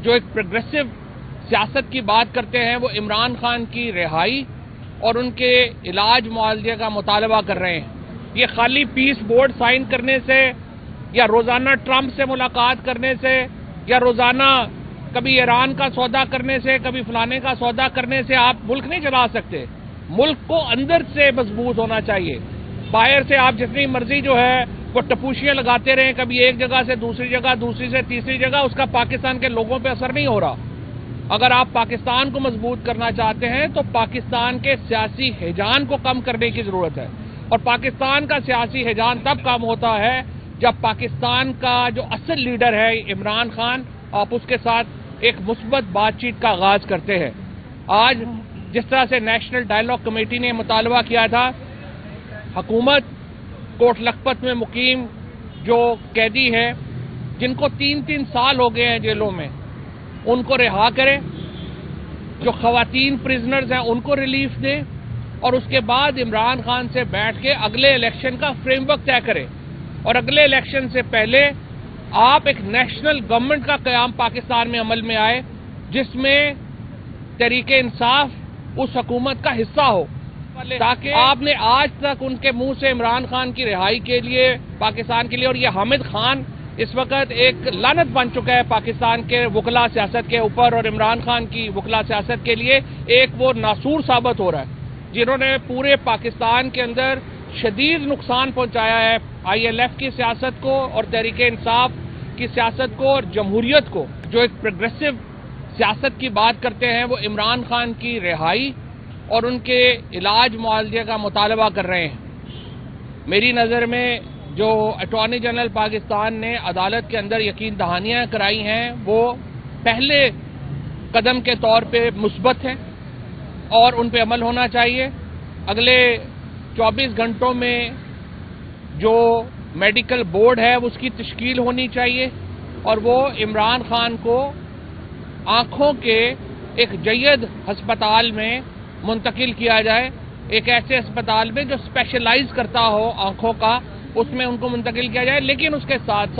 جو ایک پروگریسو سیاست کی بات کرتے ہیں وہ عمران خان کی رہائی اور ان کے علاج معالجے کا مطالبہ کر رہے ہیں۔ یہ خالی پیس بورڈ سائن کرنے سے یا روزانہ ٹرمپ سے ملاقات کرنے سے یا روزانہ کبھی ایران کا سودا کرنے سے کبھی فلانے کا سودا کرنے سے آپ ملک نہیں چلا سکتے۔ ملک کو اندر سے مضبوط ہونا چاہیے۔ باہر سے آپ جتنی مرضی جو ہے وہ ٹپوشیاں لگاتے رہیں، کبھی ایک جگہ سے دوسری جگہ، دوسری سے تیسری جگہ، اس کا پاکستان کے لوگوں پہ اثر نہیں ہو رہا۔ اگر آپ پاکستان کو مضبوط کرنا چاہتے ہیں تو پاکستان کے سیاسی ہیجان کو کم کرنے کی ضرورت ہے، اور پاکستان کا سیاسی ہیجان تب کم ہوتا ہے جب پاکستان کا جو اصل لیڈر ہے عمران خان، آپ اس کے ساتھ ایک مثبت بات چیت کا آغاز کرتے ہیں۔ آج جس طرح سے نیشنل ڈائیلاگ کمیٹی نے مطالبہ کیا تھا، حکومت کوٹ لکھپت میں مقیم جو قیدی ہیں جن کو 3 سال ہو گئے ہیں جیلوں میں، ان کو رہا کرے، جو خواتین پرزنرز ہیں ان کو ریلیف دے، اور اس کے بعد عمران خان سے بیٹھ کے اگلے الیکشن کا فریم ورک طے کرے، اور اگلے الیکشن سے پہلے آپ ایک نیشنل گورنمنٹ کا قیام پاکستان میں عمل میں آئے جس میں تحریک انصاف اس حکومت کا حصہ ہو، تاکہ آپ نے آج تک ان کے منہ سے عمران خان کی رہائی کے لیے پاکستان کے لیے، اور یہ حامد خان اس وقت ایک لعنت بن چکا ہے پاکستان کے وکلا سیاست کے اوپر، اور عمران خان کی وکلا سیاست کے لیے ایک وہ ناسور ثابت ہو رہا ہے جنہوں نے پورے پاکستان کے اندر شدید نقصان پہنچایا ہے ILF کی سیاست کو اور تحریک انصاف کی سیاست کو اور جمہوریت کو۔ جو ایک پروگریسو سیاست کی بات کرتے ہیں وہ عمران خان کی رہائی اور ان کے علاج معالجے کا مطالبہ کر رہے ہیں۔ میری نظر میں جو اٹارنی جنرل پاکستان نے عدالت کے اندر یقین دہانیاں کرائی ہیں وہ پہلے قدم کے طور پہ مثبت ہیں اور ان پہ عمل ہونا چاہیے۔ اگلے 24 گھنٹوں میں جو میڈیکل بورڈ ہے اس کی تشکیل ہونی چاہیے، اور وہ عمران خان کو آنکھوں کے ایک جید ہسپتال میں منتقل کیا جائے، ایک ایسے ہسپتال میں جو اسپیشلائز کرتا ہو آنکھوں کا، اس میں ان کو منتقل کیا جائے، لیکن اس کے ساتھ ساتھ